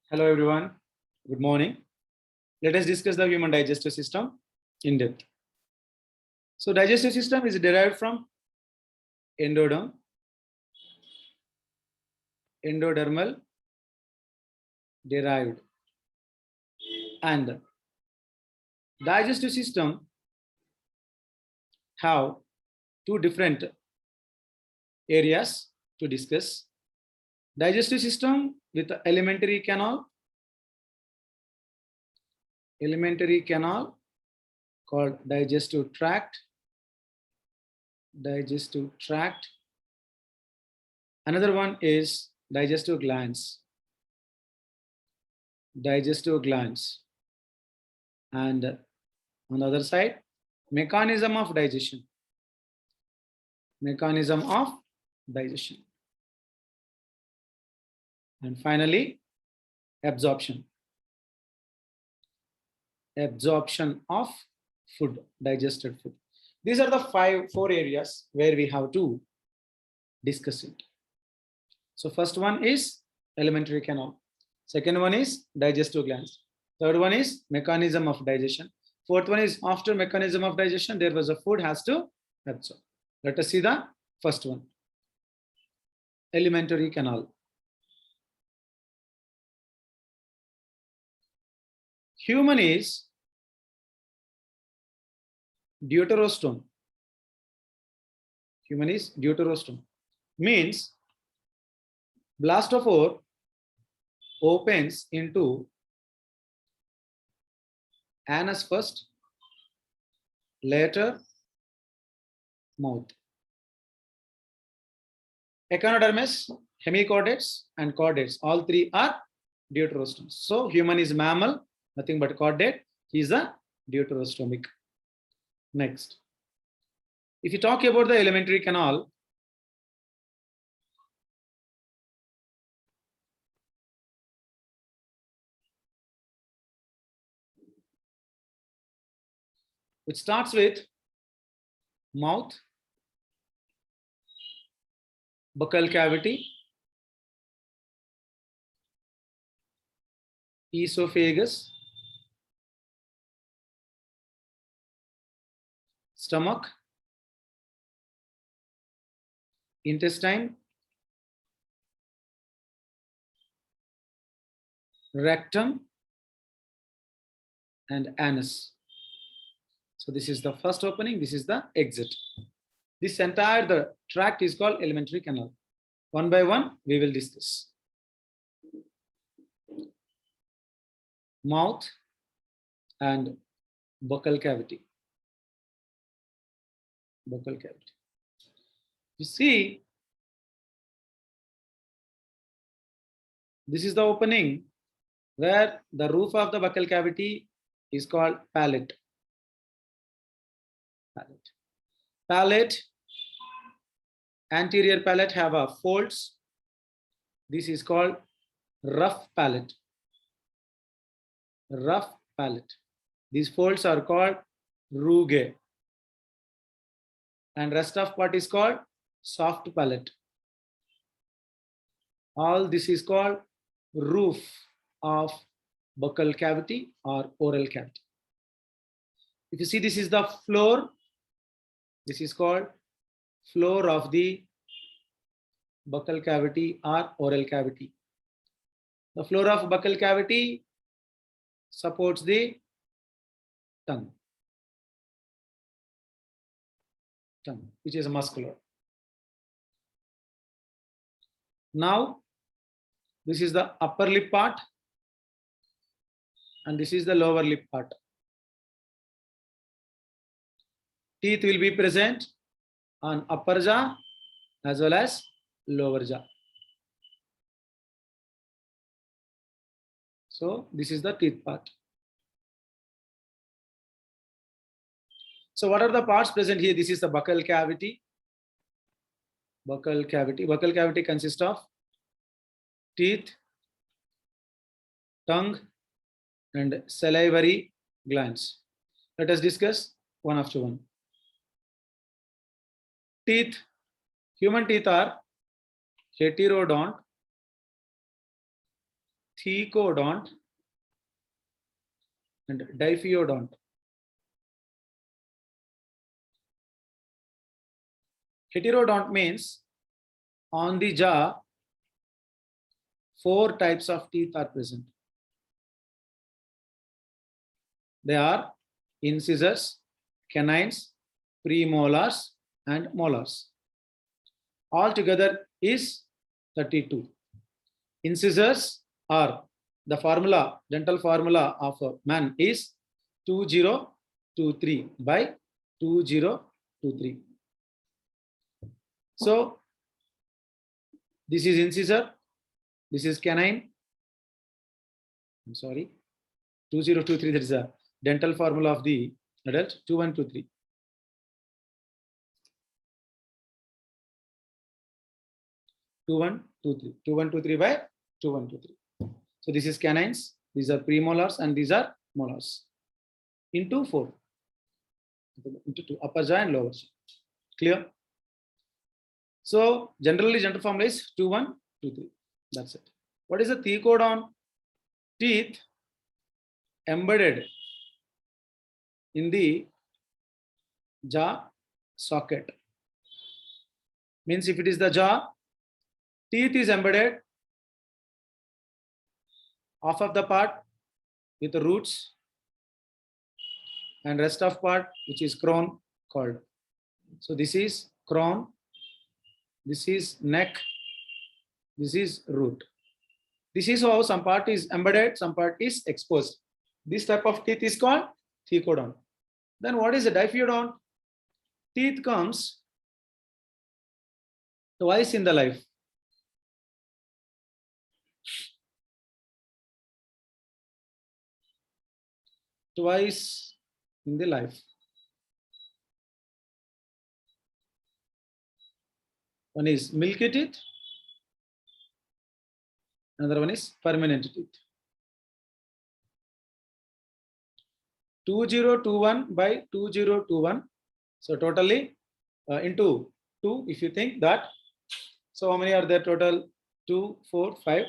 Hello everyone, good morning. Let us discuss the human digestive system in depth. So digestive system is derived from endoderm, endodermal derived, and digestive system have two different areas to discuss. Digestive system with the alimentary canal called digestive tract. Another one is digestive glands. And on the other side, mechanism of digestion. And finally, absorption of food, digested food. These are the four areas where we have to discuss it. So first one is alimentary canal. Second one is digestive glands. Third one is mechanism of digestion. Fourth one is after mechanism of digestion, there was a food has to absorb. Let us see the first one. Alimentary canal. Human is deuterostome. Means blastophore opens into anus first, later mouth. Echinodermis, hemichordates, and chordates, all three are deuterostomes. So human is mammal, nothing but chordate. He is a deuterostomic. Next, if you talk about the alimentary canal, which starts with mouth, buccal cavity, esophagus, stomach, intestine, rectum, and anus. So this is the first opening, this is the exit. This entire the tract is called alimentary canal. One by one, we will discuss. Mouth and buccal cavity. You see, this is the opening where the roof of the buccal cavity is called palate. Anterior palate have a folds. This is called rough palate. These folds are called rugae. And rest of part is called soft palate. All this is called roof of buccal cavity or oral cavity. If you see, this is the floor. This is called floor of the buccal cavity or oral cavity. The floor of buccal cavity supports the tongue, which is muscular. Now, this is the upper lip part and this is the lower lip part. Teeth will be present on upper jaw as well as lower jaw. So this is the teeth part. So what are the parts present here? This is the buccal cavity. Buccal cavity consists of teeth, tongue, and salivary glands. Let us discuss one after one. Teeth. Human teeth are heterodont thecodont and diphyodont. Heterodont means on the jaw, 4 types of teeth are present. They are incisors, canines, premolars, and molars. Altogether is 32. Incisors are the formula, dental formula of a man is 2023 by 2023. So this is incisor, this is canine. I'm sorry, 2023, that is a dental formula of the adult, 2123. 2123, 2123 by 2123. So this is canines, these are premolars, and these are molars. Into 4. Into 2, upper jaw and lower jaw. Clear? So generally dental formula is 2123. That's it. What is the thecodont? Teeth embedded in the jaw socket. Means if it is the jaw, teeth is embedded half of the part with the roots and rest of part which is crown called. So this is crown, this is neck, this is root. This is how some part is embedded, some part is exposed. This type of teeth is called thecodont. Then what is the diphyodont? Teeth comes twice in the life. Twice in the life. One is milky teeth, another one is permanent teeth. 2021 by 2021. So totally into 2, if you think that. So how many are there total? 2, 4, 5.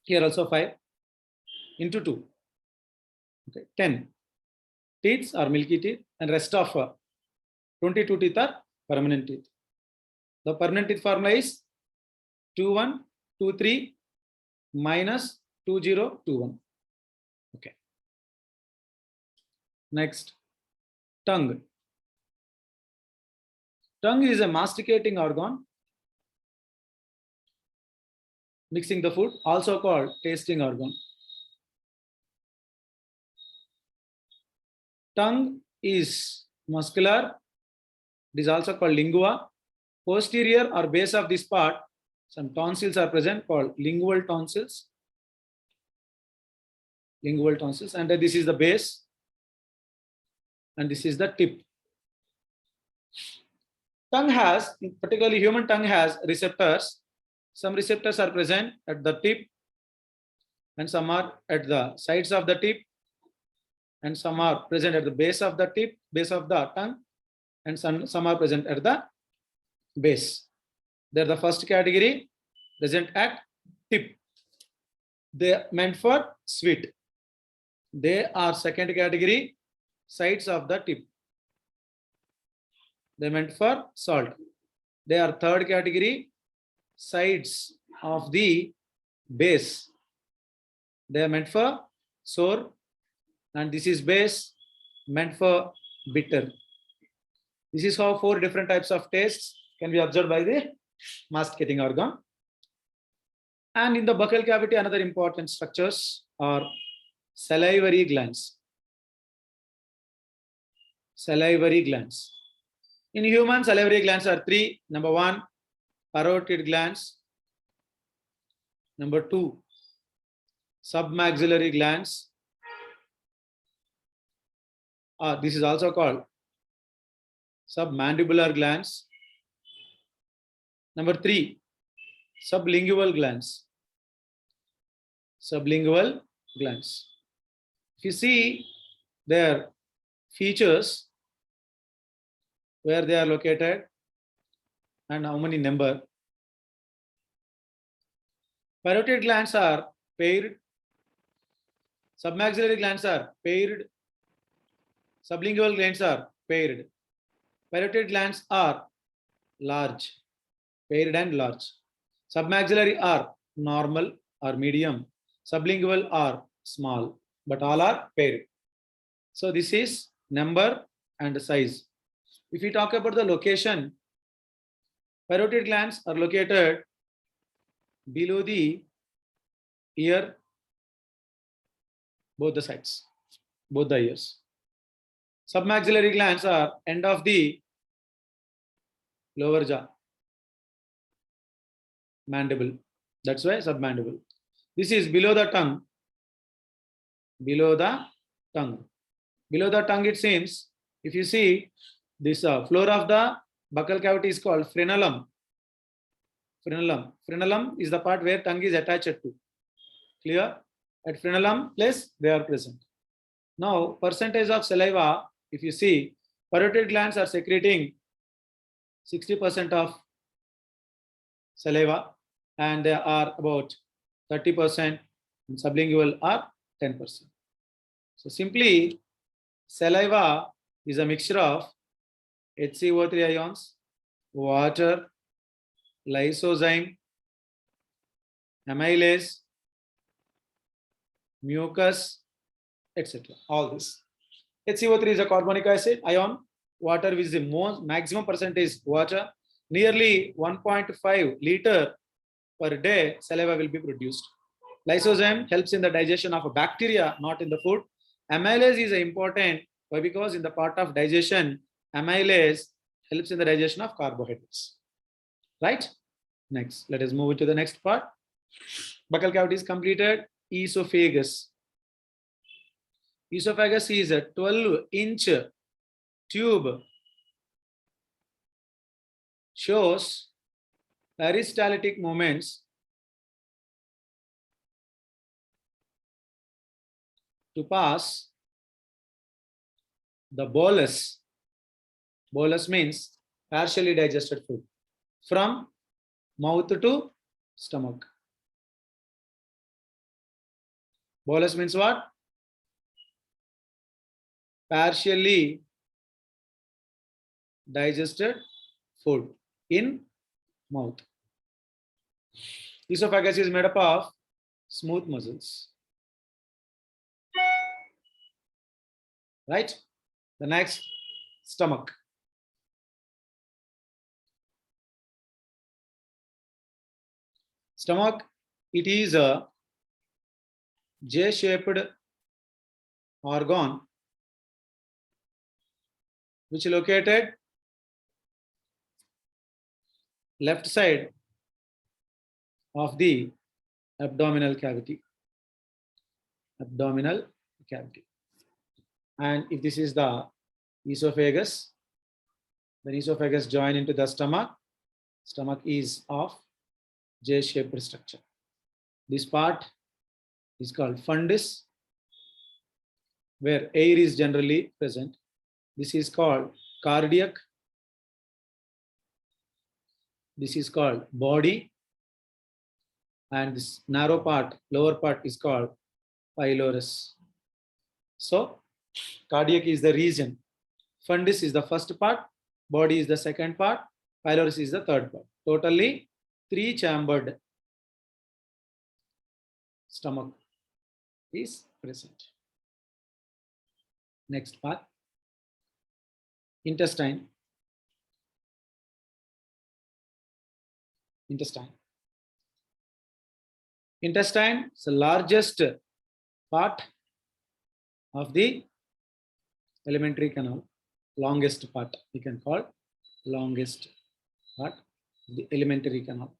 Here also 5 into 2. Okay, 10 teeth are milky teeth, and rest of 22 teeth are permanent teeth. The permanent teeth formula is 2123 minus 2021. Okay. Next, tongue. Tongue is a masticating organ, mixing the food, also called tasting organ. Tongue is muscular. It is also called lingua. Posterior or base of this part, some tonsils are present called lingual tonsils. Lingual tonsils, and this is the base, and this is the tip. Tongue has, particularly human tongue has receptors. Some receptors are present at the tip, and some are at the sides of the tip, and some are present at the base of the tip, base of the tongue, and some are present at the base. They're the first category, present at tip. They are meant for sweet. They are second category, sides of the tip. They are meant for salt. They are third category, sides of the base. They are meant for sour, and this is base, meant for bitter. This is how 4 different types of tastes can be observed by the masticating organ. And in the buccal cavity, another important structures are salivary glands. Salivary glands. In humans, salivary glands are 3. Number 1, parotid glands. Number 2, submaxillary glands. This is also called submandibular glands. Number 3, sublingual glands. Sublingual glands. If you see their features, where they are located and how many number. Parotid glands are paired. Submaxillary glands are paired. Sublingual glands are paired. Parotid glands are large, paired and large. Submaxillary are normal or medium. Sublingual are small, but all are paired. So this is number and size. If we talk about the location, parotid glands are located below the ear, both the sides, both the ears. Submaxillary glands are end of the lower jaw, mandible. That's why submandible. This is below the tongue. Below the tongue. Below the tongue, it seems, if you see this floor of the buccal cavity is called frenulum. Frenulum. Frenulum is the part where tongue is attached to. Clear? At frenulum place, they are present. Now, percentage of saliva, if you see, parotid glands are secreting 60% of saliva, and they are about 30%, and sublingual are 10%. So simply, saliva is a mixture of HCO3 ions, water, lysozyme, amylase, mucus, etc. All this. HCO3 is a carbonic acid ion, water is the most maximum percentage water. Nearly 1.5 liter per day saliva will be produced. Lysozyme helps in the digestion of a bacteria, not in the food. Amylase is important. Why? Because in the part of digestion, amylase helps in the digestion of carbohydrates. Right? Next, let us move to the next part. Buccal cavity is completed. Esophagus. Esophagus is a 12-inch tube. Shows peristaltic movements to pass the bolus. Bolus means partially digested food from mouth to stomach. Bolus means what? Partially digested food in mouth. Esophagus is made up of smooth muscles. Right? The next, stomach. Stomach, it is a J-shaped organ which is located left side of the abdominal cavity. Abdominal cavity. And if this is the esophagus, then esophagus join into the stomach. Stomach is of J-shaped structure. This part is called fundus, where air is generally present. This is called cardiac. This is called body. And this narrow part, lower part is called pylorus. So, cardiac is the region. Fundus is the first part. Body is the second part. Pylorus is the third part. Totally 3-chambered stomach is present. Next part. Intestine. Intestine. Intestine is the largest part of the alimentary canal. Longest part, we can call longest part of the alimentary canal,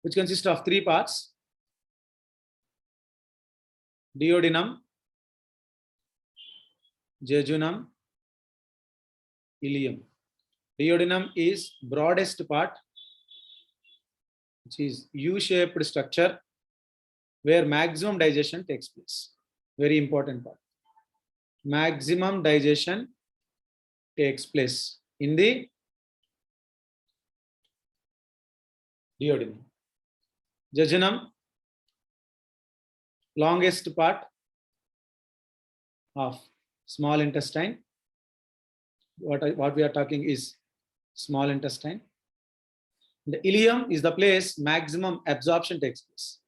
which consists of 3 parts: duodenum, jejunum, ileum. Duodenum is broadest part, which is U-shaped structure where maximum digestion takes place. Very important part. Maximum digestion takes place in the duodenum. Jejunum, longest part of small intestine. What we are talking is small intestine. The ileum is the place maximum absorption takes place.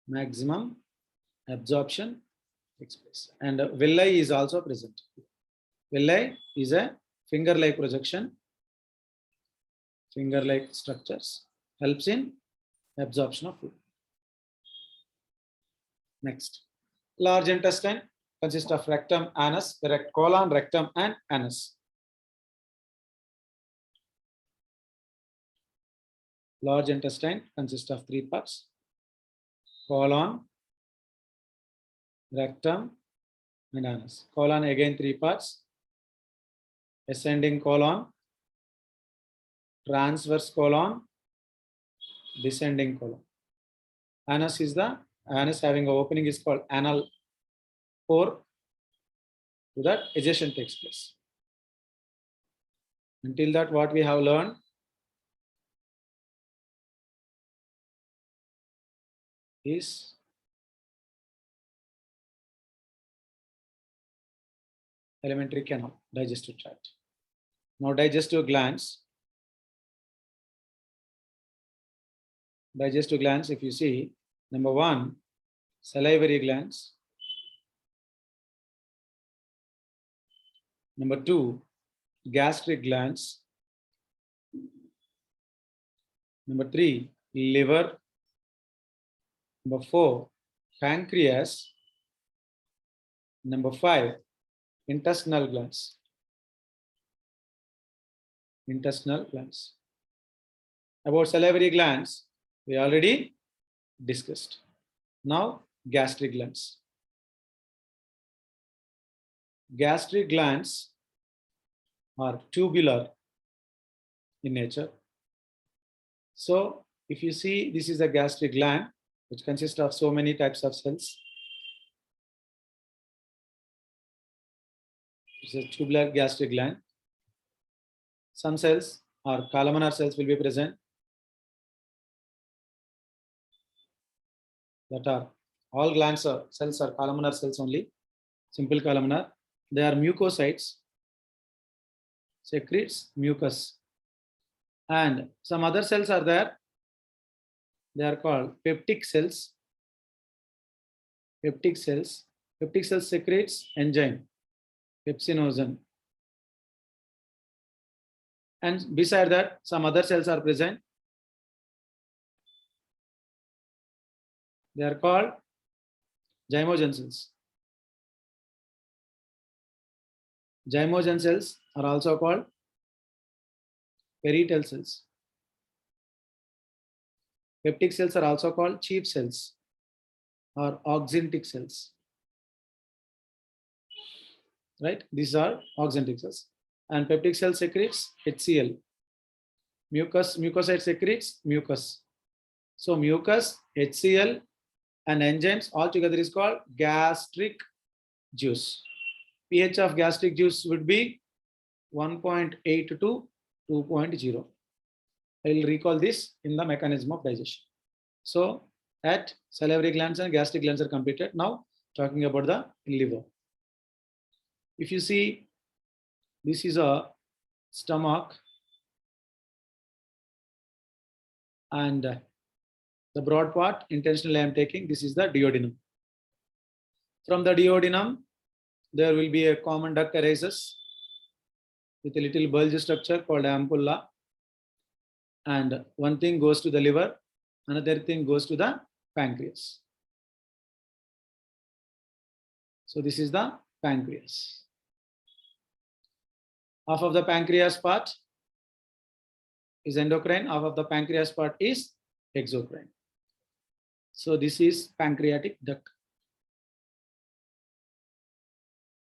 Maximum absorption takes place. And villi is also present. Villi is a finger-like projection. Finger-like structures helps in absorption of food. Next, large intestine consists of rectum, anus, colon, rectum, and anus. Large intestine consists of 3 parts: colon, rectum, and anus. Colon again 3 parts: ascending colon, transverse colon, descending colon. Anus having an opening is called anal pore. So that egestion takes place. Until that, what we have learned is alimentary canal, digestive tract. Now digestive glands. Digestive glands, if you see, number 1, salivary glands. Number 2, gastric glands. Number 3, liver. Number 4, pancreas. Number 5, intestinal glands. Intestinal glands. About salivary glands, we already discussed. Now, gastric glands. Gastric glands are tubular in nature. So, if you see, this is a gastric gland, which consists of so many types of cells. It's a tubular gastric gland. Some cells or columnar cells will be present. That are all glands or cells are columnar cells only, simple columnar. They are mucocytes, secretes mucus. And some other cells are there. They are called peptic cells. Peptic cells. Peptic cells secretes enzyme, pepsinogen. And beside that, some other cells are present. They are called zymogen cells. Zymogen cells are also called parietal cells. Peptic cells are also called chief cells or oxyntic cells. Right? These are oxyntic cells. And peptic cell secretes HCl. Mucocyte secretes mucus. So mucus, HCl, and enzymes all together is called gastric juice. pH of gastric juice would be 1.8 to 2.0. I will recall this in the mechanism of digestion. So at salivary glands and gastric glands are completed. Now talking about the liver. If you see, this is a stomach and the broad part intentionally I am taking. This is the duodenum. From the duodenum, there will be a common duct arises with a little bulge structure called ampulla. And one thing goes to the liver, another thing goes to the pancreas. So this is the pancreas. Half of the pancreas part is endocrine, half of the pancreas part is exocrine. So this is pancreatic duct.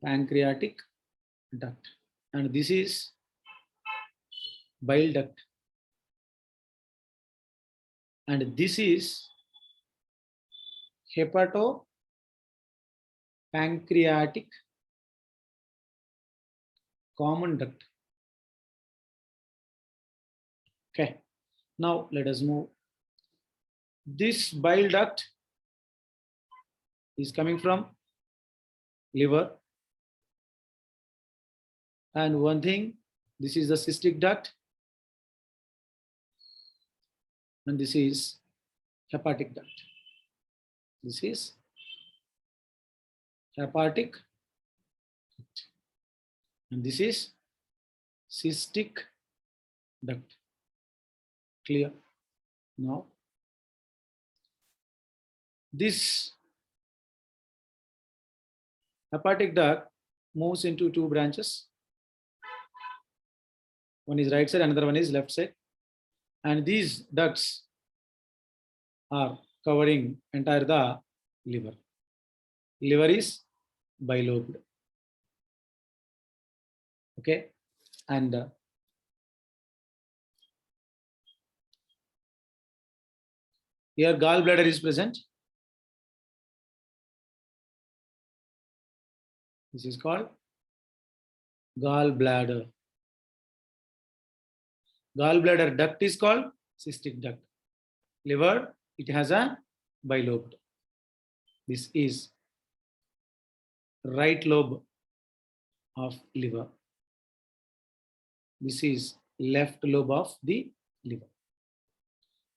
Pancreatic duct. And this is bile duct. And this is hepatopancreatic common duct. Okay. Now let us move This bile duct is coming from liver. And one thing, this is the cystic duct. And this is hepatic duct. This is hepatic duct. And this is cystic duct. Clear? Now, this hepatic duct moves into two branches. One is right side, another one is left side. And these ducts are covering entire the liver. Liver is bilobed. Okay. And here gallbladder is present. This is called gallbladder. Gallbladder duct is called cystic duct. Liver, it has a bilobe. This is right lobe of liver. This is left lobe of the liver.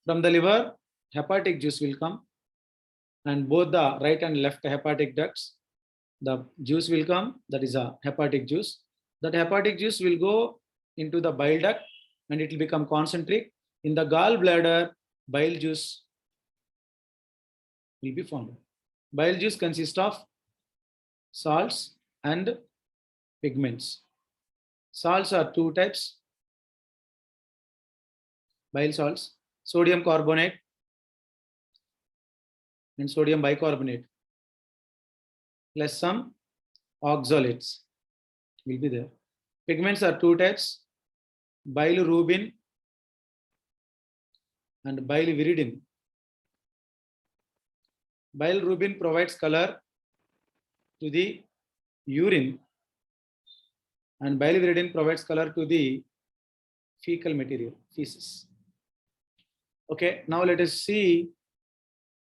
From the liver, hepatic juice will come, and both the right and left hepatic ducts, the juice will come, that is a hepatic juice. That hepatic juice will go into the bile duct and it will become concentric. In the gallbladder, bile juice will be formed. Bile juice consists of salts and pigments. Salts are two types. Bile salts, sodium carbonate and sodium bicarbonate, plus some oxalates will be there. Pigments are two types, bilirubin and biliviridin. Bilirubin provides color to the urine and biliviridin provides color to the fecal material, feces. Okay, now let us see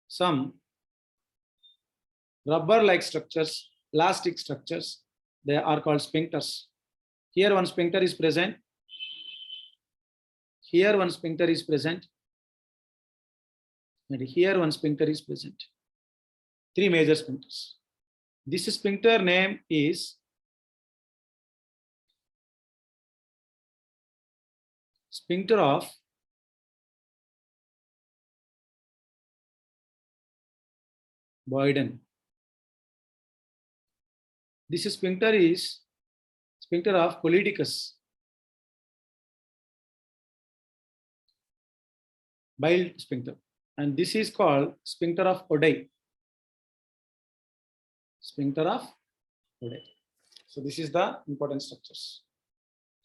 some rubber-like structures, elastic structures. They are called sphincters. Here one sphincter is present. Here one sphincter is present. And here one sphincter is present. Three major sphincters. This sphincter name is sphincter of Boyden. This sphincter is sphincter of Polyticus. Bile sphincter. And this is called sphincter of Oddi. Sphincter of Oddi. So this is the important structures.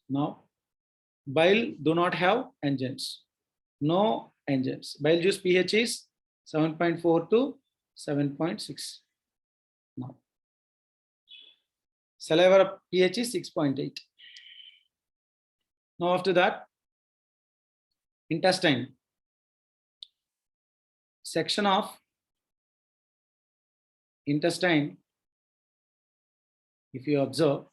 Now, bile do not have enzymes. No enzymes. Bile juice pH is 7.4 to 7.6. Now, saliva pH is 6.8. Now after that, intestine. Section of intestine, if you observe,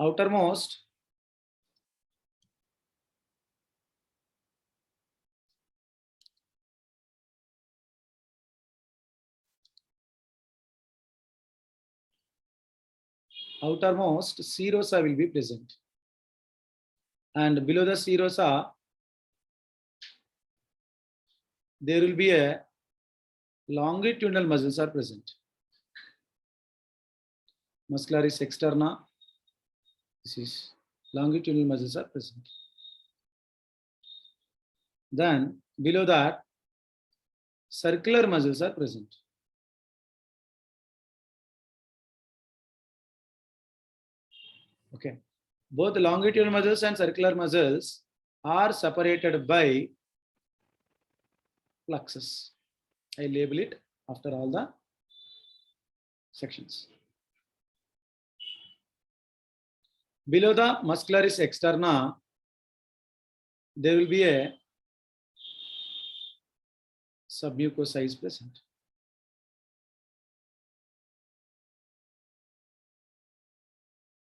outermost serosa will be present, and below the serosa there will be a longitudinal muscles are present. Muscularis externa, this is longitudinal muscles are present. Then below that circular muscles are present. Okay, both longitudinal muscles and circular muscles are separated by plexus. I label it after all the sections. Below the muscularis externa, there will be a submucosa is present.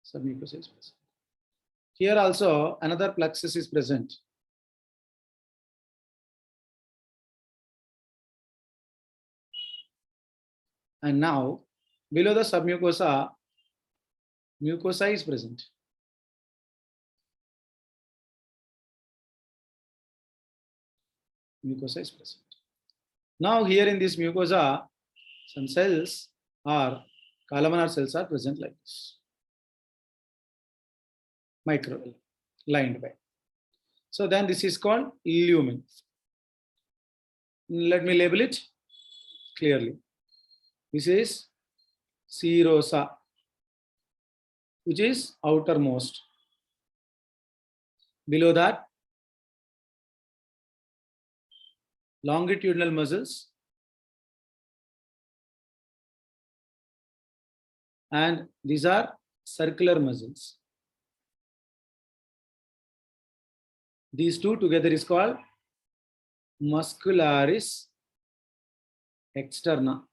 Submucosa is present. Here also another plexus is present. And now below the submucosa, mucosa is present. Mucosa is present. Now here in this mucosa, some cells are columnar cells are present like this. Micro lined by. So then this is called lumen. Let me label it clearly. This is serosa, which is outermost. Below that, longitudinal muscles, and these are circular muscles. These two together is called muscularis externa.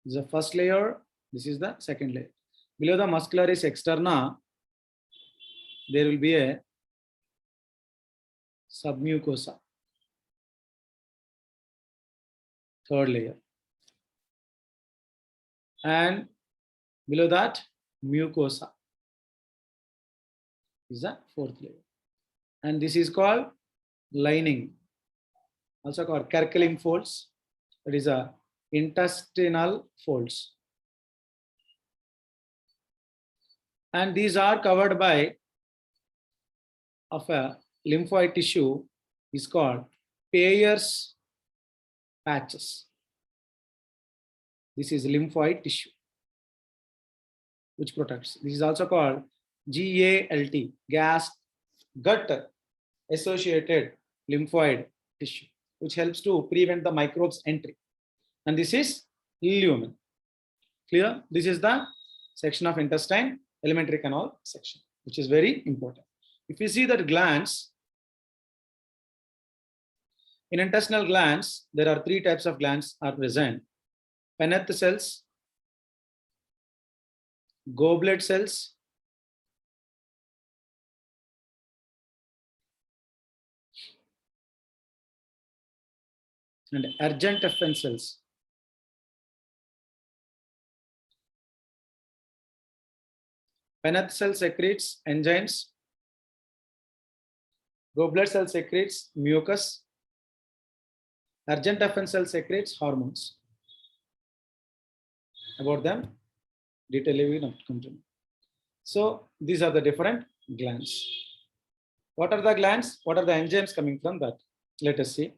This is the first layer. This is the second layer. Below the muscularis externa, there will be a submucosa. Third layer. And below that, mucosa is the fourth layer. And this is called lining, also called Kerkeling folds. That is a intestinal folds. And these are covered by of a lymphoid tissue is called Peyer's patches. This is lymphoid tissue which protects. This is also called GALT, gut associated lymphoid tissue, which helps to prevent the microbes entry. And this is lumen. Clear? This is the section of intestine, alimentary canal section, which is very important. If you see that glands, in intestinal glands, there are three types of glands are present. Penneth cells, goblet cells, and Argent-Effin cells. Penneth cell secretes enzymes. Goblet cell secretes mucus. Argent-Effin cell secretes hormones. About them, detail we not come to know. So these are the different glands. What are the glands? What are the enzymes coming from that? Let us see.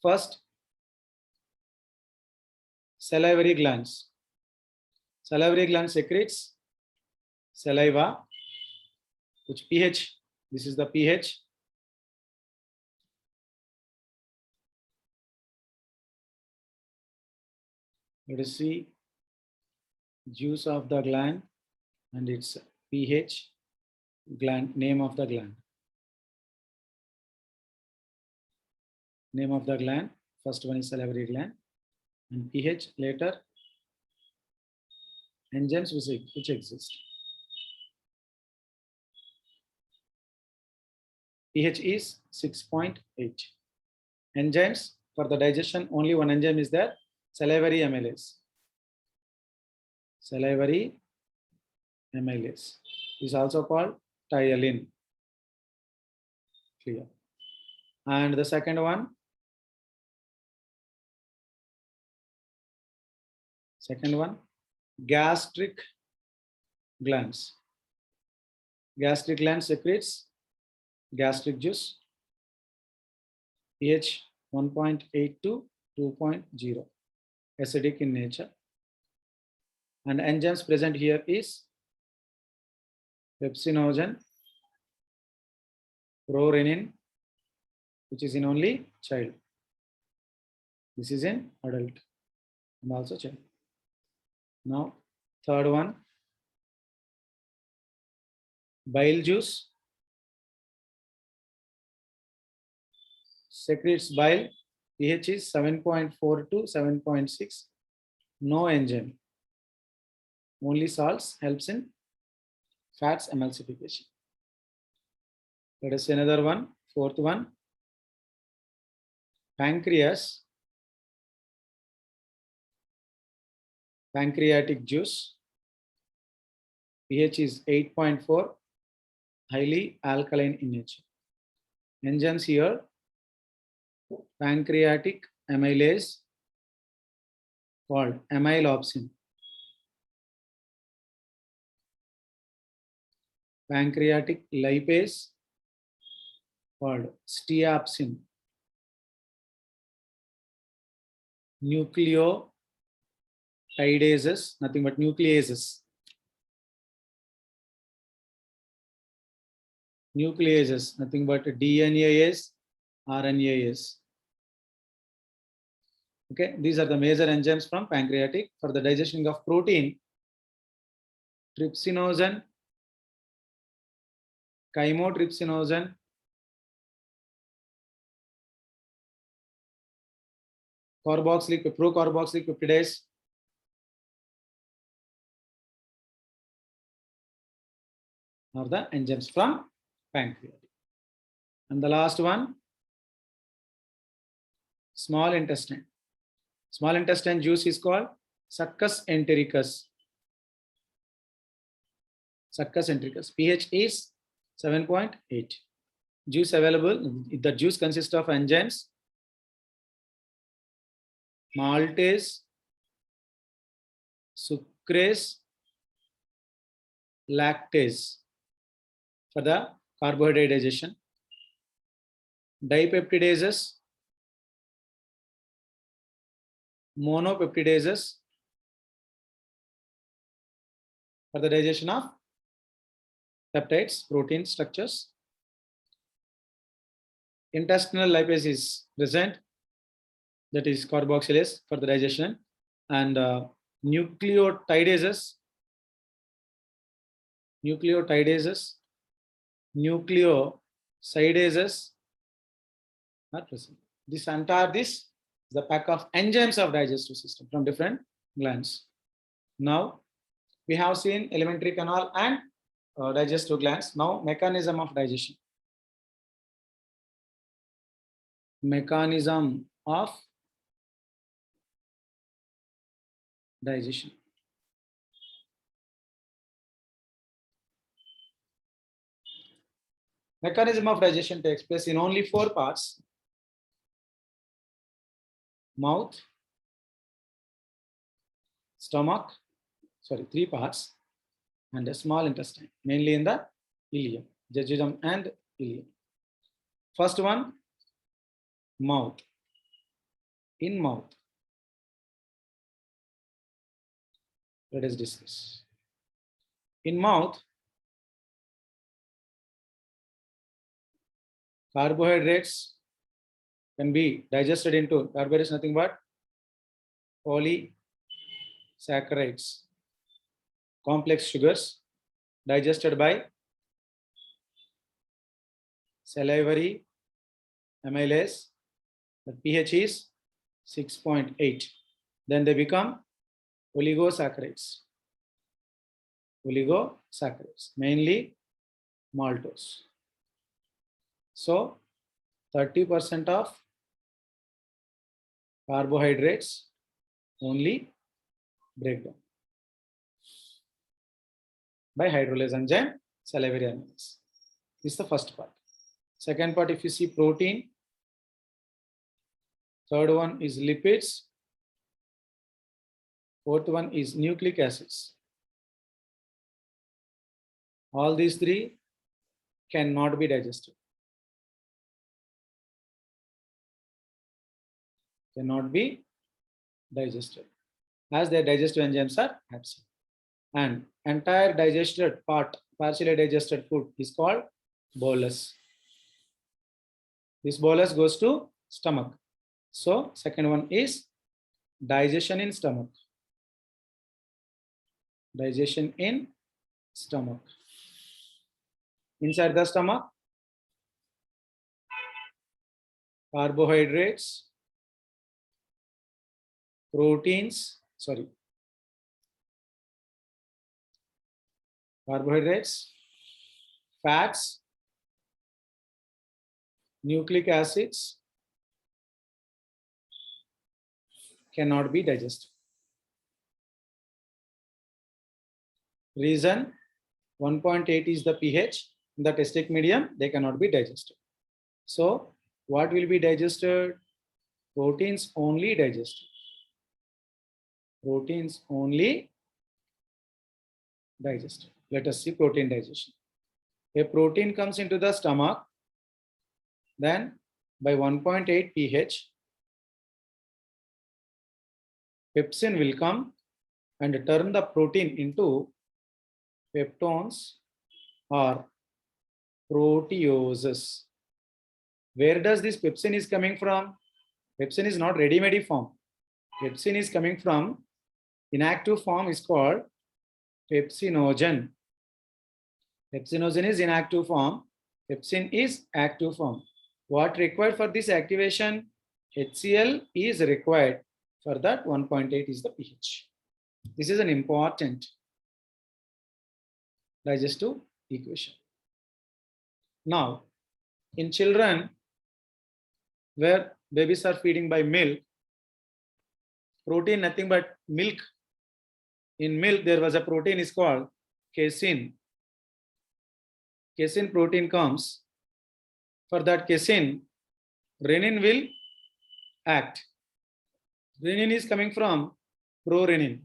First, salivary glands. Salivary gland secretes saliva, which pH, this is the pH. Let us see juice of the gland and its pH, gland, name of the gland. Name of the gland, first one is salivary gland, and pH later, enzymes which exist. pH is 6.8. Enzymes for the digestion, only one enzyme is there, salivary amylase. Salivary amylase is also called ptyalin. Clear. And the second one, gastric glands. Gastric gland secretes gastric juice, pH 1.8 to 2.0, acidic in nature. And enzymes present here is pepsinogen, prorenin, which is in only child. This is in adult and also child. Now, third one, bile juice, secretes bile. pH is 7.4 to 7.6. No enzyme. Only salts helps in fats emulsification. Let us see another one. Fourth one. Pancreas. Pancreatic juice. pH is 8.4. Highly alkaline in nature. Enzymes here. Pancreatic amylase called amylopsin. Pancreatic lipase called steapsin. Nucleotidases, nothing but nucleases. Nucleases, nothing but DNAs, RNAs. Okay, these are the major enzymes from pancreatic for the digestion of protein. Trypsinogen, chymotrypsinogen, procarboxylic peptidase, are the enzymes from pancreatic. And the last one, small intestine. Small intestine juice is called Succus entericus. Succus entericus. pH is 7.8. Juice available. The juice consists of enzymes maltase, sucrase, lactase for the carbohydrate digestion. Dipeptidases, monopeptidases for the digestion of peptides, protein structures. Intestinal lipase is present, that is carboxylase for the digestion, and nucleotidases, nucleosidases are present. This is the pack of enzymes of digestive system from different glands. Now we have seen alimentary canal and digestive glands. Now mechanism of digestion. Mechanism of digestion. Mechanism of digestion takes place in only 4 parts: mouth, stomach, 3 parts, and a small intestine, mainly in the ileum, jejunum and ileum. First one, mouth. In mouth, let us discuss. In mouth, carbohydrates can be digested into, carbohydrates nothing but polysaccharides, complex sugars, digested by salivary amylase. The pH is 6.8. Then they become oligosaccharides. Mainly maltose. So 30% of carbohydrates only break down by hydrolase enzyme salivary amylase. This is the first part. Second part, if you see protein. Third one is lipids. Fourth one is nucleic acids. All these 3 cannot be digested. Cannot be digested as their digestive enzymes are absent. And entire digested part, partially digested food is called bolus. This bolus goes to stomach. So second one is digestion in stomach. Digestion in stomach. Inside the stomach, carbohydrates, proteins, carbohydrates, fats, nucleic acids cannot be digested. Reason 1.8 is the pH in the testic medium, they cannot be digested. So what will be digested? Proteins only digested. Proteins only digested. Let us see protein digestion. A protein comes into the stomach, then by 1.8 pH, pepsin will come and turn the protein into peptones or proteoses. Where does this pepsin is coming from? Pepsin is not ready-made form. Pepsin is coming from inactive form is called pepsinogen. Pepsinogen is inactive form. Pepsin is active form. What required for this activation? HCl is required. For that 1.8 is the pH. This is an important digestive equation. Now, in children where babies are feeding by milk, protein nothing but milk. In milk there was a protein is called casein. Casein protein comes. For that casein, renin will act. Renin is coming from prorenin.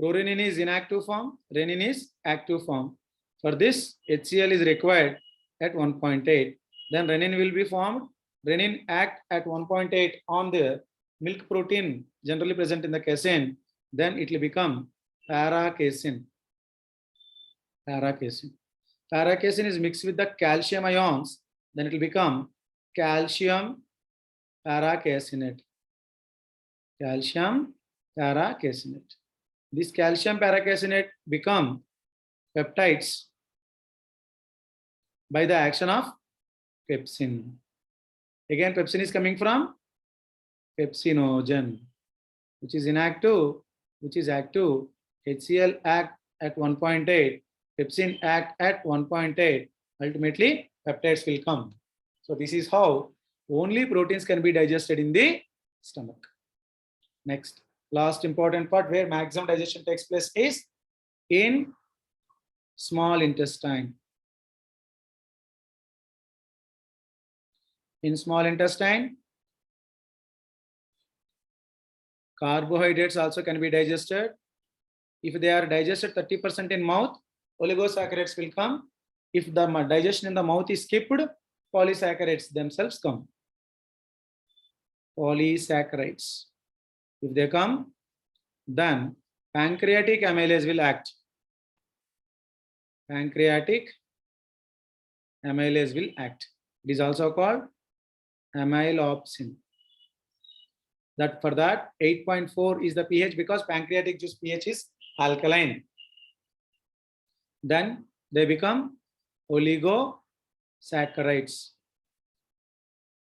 Prorenin is inactive form, renin is active form. For this, HCl is required at 1.8. Then renin will be formed. Renin act at 1.8 on the milk protein generally present in the casein. Then it will become paracasein. Paracasein. Paracasein is mixed with the calcium ions. Then it will become calcium paracaseinate. Calcium paracaseinate. This calcium paracaseinate become peptides by the action of pepsin. Again, pepsin is coming from pepsinogen, which is inactive, which is active. HCl act at 1.8, pepsin act at 1.8. Ultimately, peptides will come. So this is how only proteins can be digested in the stomach. Next, last important part where maximum digestion takes place is in small intestine. In small intestine, carbohydrates also can be digested. If they are digested 30% in mouth, oligosaccharides will come. If the digestion in the mouth is skipped, polysaccharides themselves come. Polysaccharides. If they come, then pancreatic amylase will act. Pancreatic amylase will act. It is also called amylopsin. That for that 8.4 is the pH because pancreatic juice pH is alkaline. Then they become oligosaccharides.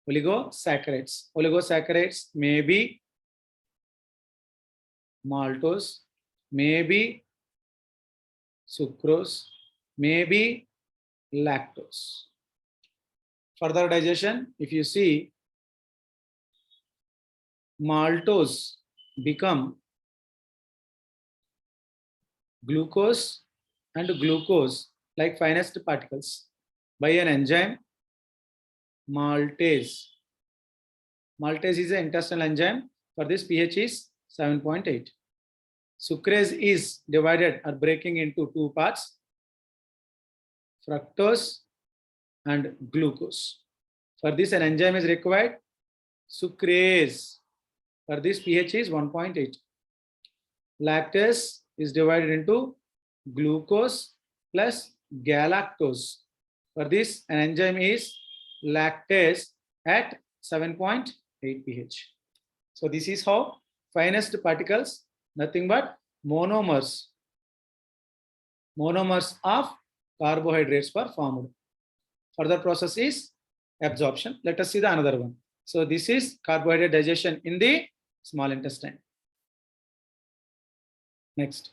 Oligosaccharides. Oligosaccharides may be maltose, may be sucrose, may be lactose. Further digestion, if you see, maltose become glucose and glucose like finest particles by an enzyme maltase. Maltase is an intestinal enzyme. For this pH is 7.8. Sucrase is divided or breaking into two parts, fructose and glucose. For this an enzyme is required, sucrase. For this pH is 1.8. Lactase is divided into glucose plus galactose. For this an enzyme is lactase at 7.8 pH. So this is how finest particles, nothing but monomers of carbohydrates were formed. Further process is absorption. Let us see the another one. So this is carbohydrate digestion in the small intestine. Next,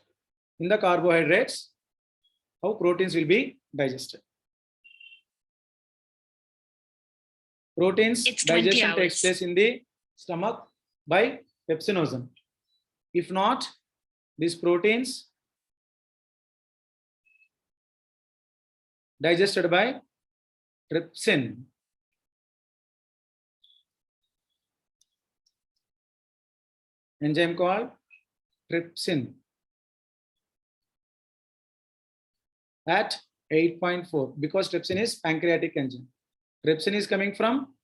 in the carbohydrates, how proteins will be digested. Proteins digestion takes place in the stomach by pepsinogen. If not, these proteins digested by trypsin. Enzyme called trypsin at 8.4 because trypsin is pancreatic enzyme. Trypsin is coming from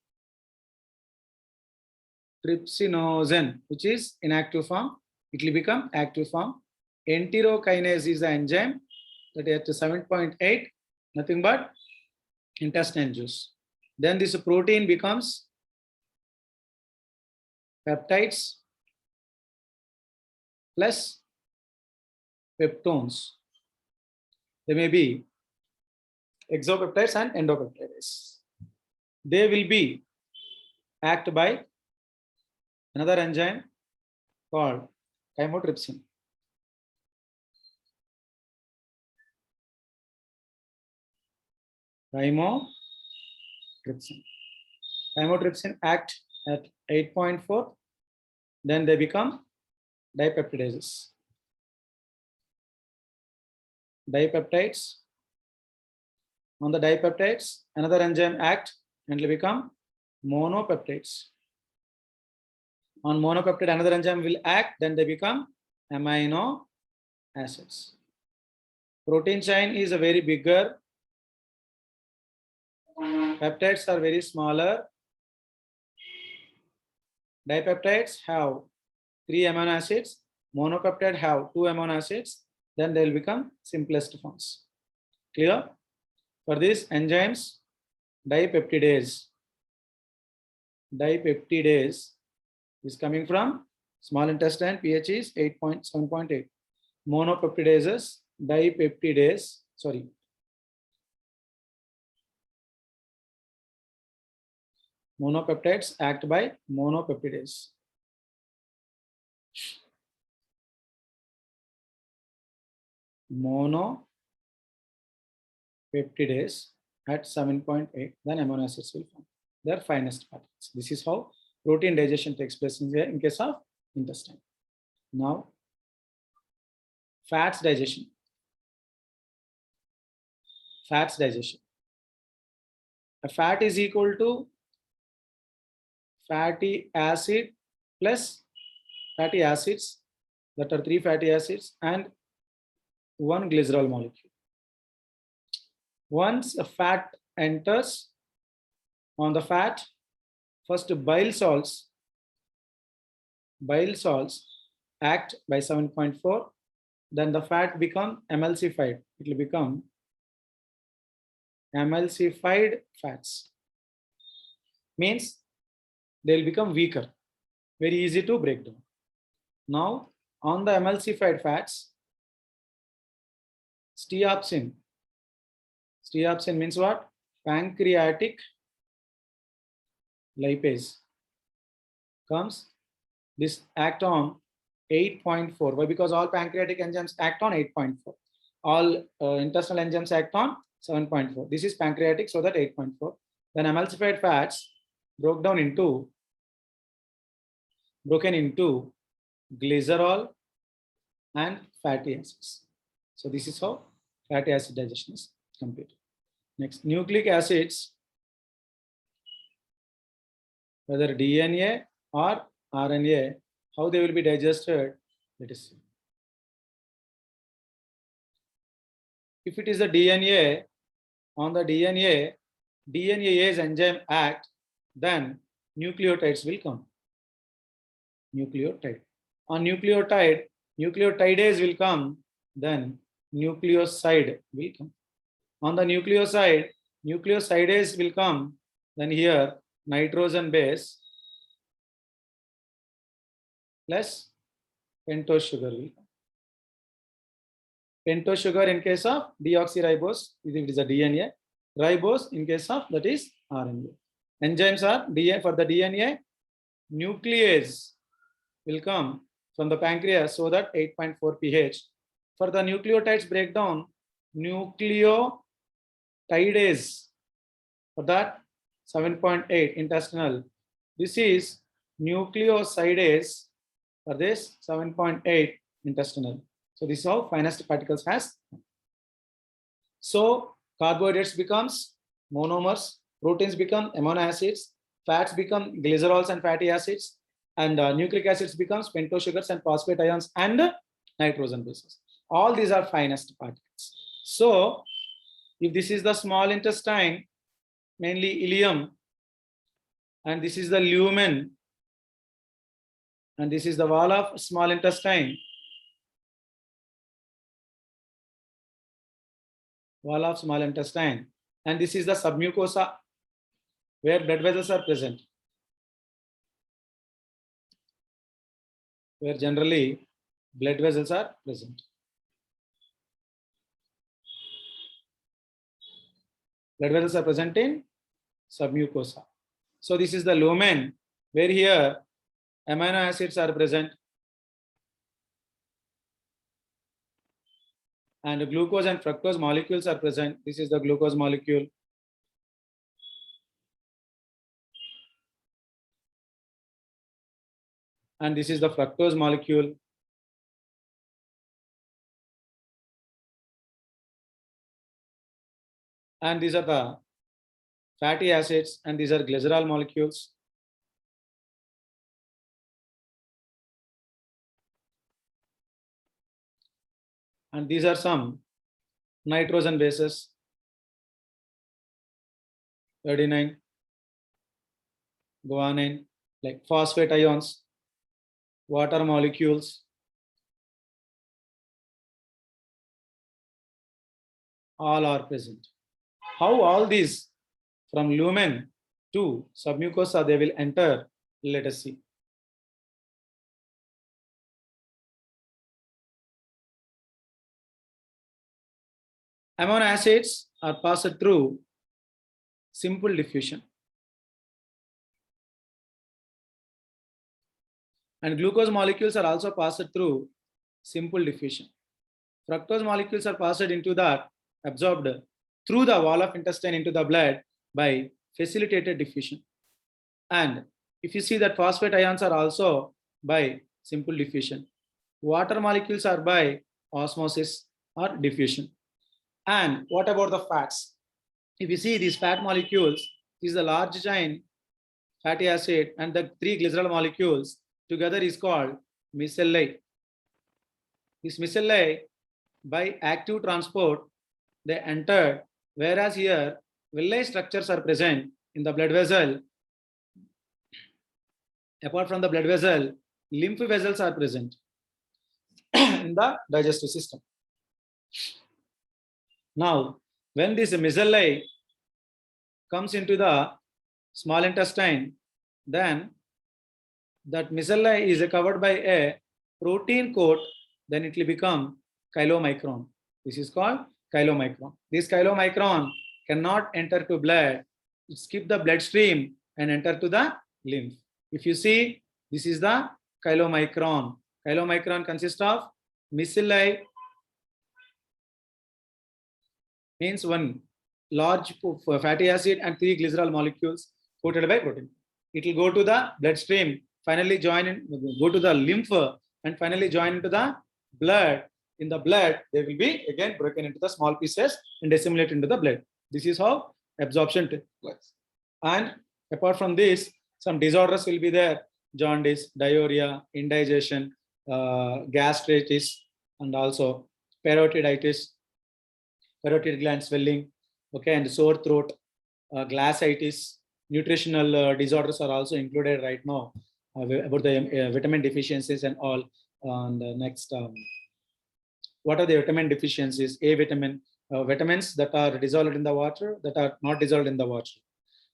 trypsinogen, which is inactive form. It will become active form. Enterokinase is the enzyme that is at 7.8, nothing but intestinal juice. Then this protein becomes peptides plus peptones. They may be exopeptides and endopeptides. They will be acted by another enzyme called chymotrypsin. Chymotrypsin act at 8.4, then they become dipeptidases. Dipeptides. On the dipeptides, another enzyme act and will become monopeptides. On monopeptide, another enzyme will act, then they become amino acids. Protein chain is a very bigger. Peptides are very smaller. Dipeptides have 3 amino acids. Monopeptide have 2 amino acids. Then they will become simplest forms. Clear? For this enzymes, dipeptidase. Dipeptidase is coming from small intestine. pH is 7.8. Monopeptidases, dipeptidase. Sorry. Monopeptides act by monopeptidase. Monopeptidase at 7.8, then amino acids will form. They are finest particles. This is how protein digestion takes place in case of intestine. Now, fats digestion. Fats digestion. A fat is equal to fatty acid plus fatty acids, that are 3 fatty acids and 1 glycerol molecule. Once a fat enters on the fat, first bile salts act by 7.4, then the fat become emulsified. It will become emulsified fats. Means they will become weaker, very easy to break down. Now, on the emulsified fats, steaopsin means what? Pancreatic lipase comes. This act on 8.4. Why? Because all pancreatic enzymes act on 8.4. All intestinal enzymes act on 7.4. This is pancreatic, so that 8.4. Then emulsified fats broken into glycerol and fatty acids. So this is how fatty acid digestion is completed. Next, nucleic acids, whether DNA or RNA, how they will be digested, let us see. If it is the DNA, on the DNAase enzyme act, then nucleotides will come. Nucleotide. On nucleotidase will come, then nucleoside will come. On the nucleosidase will come, then here nitrogen base plus pentose sugar will come. Pentose sugar in case of deoxyribose, if it is a DNA. Ribose in case of that is RNA. Enzymes are for the DNA. Nuclease will come from the pancreas, so that 8.4 pH. For the nucleotides breakdown, nucleotidase, for that 7.8 intestinal. This is nucleosidase, for this 7.8 intestinal. So this is how finest particles has. So carbohydrates becomes monomers, proteins become amino acids, fats become glycerols and fatty acids, and nucleic acids becomes pentose sugars and phosphate ions and nitrogen bases. All these are finest particles. So if this is the small intestine, mainly ileum, and this is the lumen, and this is the wall of small intestine, and this is the submucosa, where blood vessels are present, where generally blood vessels are present. Blood vessels are present in submucosa. So this is the lumen, where here amino acids are present, and glucose and fructose molecules are present. This is the glucose molecule. And this is the fructose molecule. And these are the fatty acids, and these are glycerol molecules. And these are some nitrogen bases, adenine, guanine, like phosphate ions, water molecules, all are present. How all these from lumen to submucosa they will enter, let us see. Amino acids are passed through simple diffusion, and glucose molecules are also passed through simple diffusion. Fructose molecules are passed into the absorbed through the wall of intestine into the blood by facilitated diffusion. And if you see that phosphate ions are also by simple diffusion. Water molecules are by osmosis or diffusion. And what about the fats? If you see these fat molecules, this is the large chain fatty acid, and the 3 glycerol molecules together is called micelle. This micelle, by active transport, they enter, whereas here villi structures are present in the blood vessel. Apart from the blood vessel, lymph vessels are present in the digestive system. Now, when this micelle comes into the small intestine, then that micelle is covered by a protein coat, then it will become chylomicron. This is called chylomicron. This chylomicron cannot enter to blood, it skip the bloodstream and enter to the lymph. If you see, this is the chylomicron. Chylomicron consists of micelle, means one large fatty acid and 3 glycerol molecules coated by protein. It will go to the bloodstream, finally join in, go to the lymph, and finally join into the blood. In the blood, they will be again broken into the small pieces and assimilate into the blood. This is how absorption takes place. And apart from this, some disorders will be there: jaundice, diarrhea, indigestion, gastritis, and also parotiditis, parotid gland swelling, okay, and sore throat, glassitis. Nutritional disorders are also included right now about the vitamin deficiencies and all. On the next, what are the vitamin deficiencies? A vitamin, vitamins that are dissolved in the water, that are not dissolved in the water.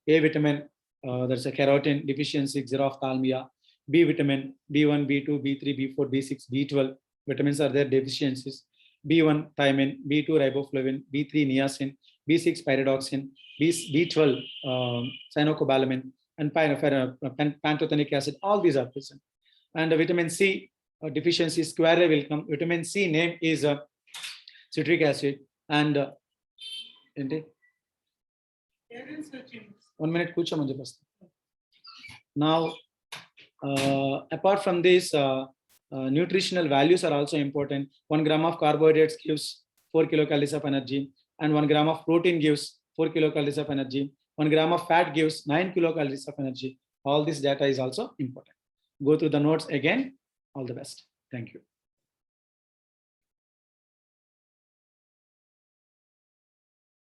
A vitamin, there's a carotene deficiency, xerophthalmia. B vitamin, B1, B2, B3, B4, B6, B12 vitamins are their deficiencies. B1 thiamine, B2 riboflavin, B3 niacin, B6 pyridoxine, B12 cyanocobalamin, and pantothenic acid. All these are present. And vitamin C deficiency square will come. Vitamin C name is citric acid. And 1 minute, kucha mujhe bas. Now, apart from this, nutritional values are also important. 1 gram of carbohydrates gives 4 kilocalories of energy, and 1 gram of protein gives 4 kilocalories of energy. 1 gram of fat gives 9 kilocalories of energy. All this data is also important. Go through the notes again. All the best. Thank you.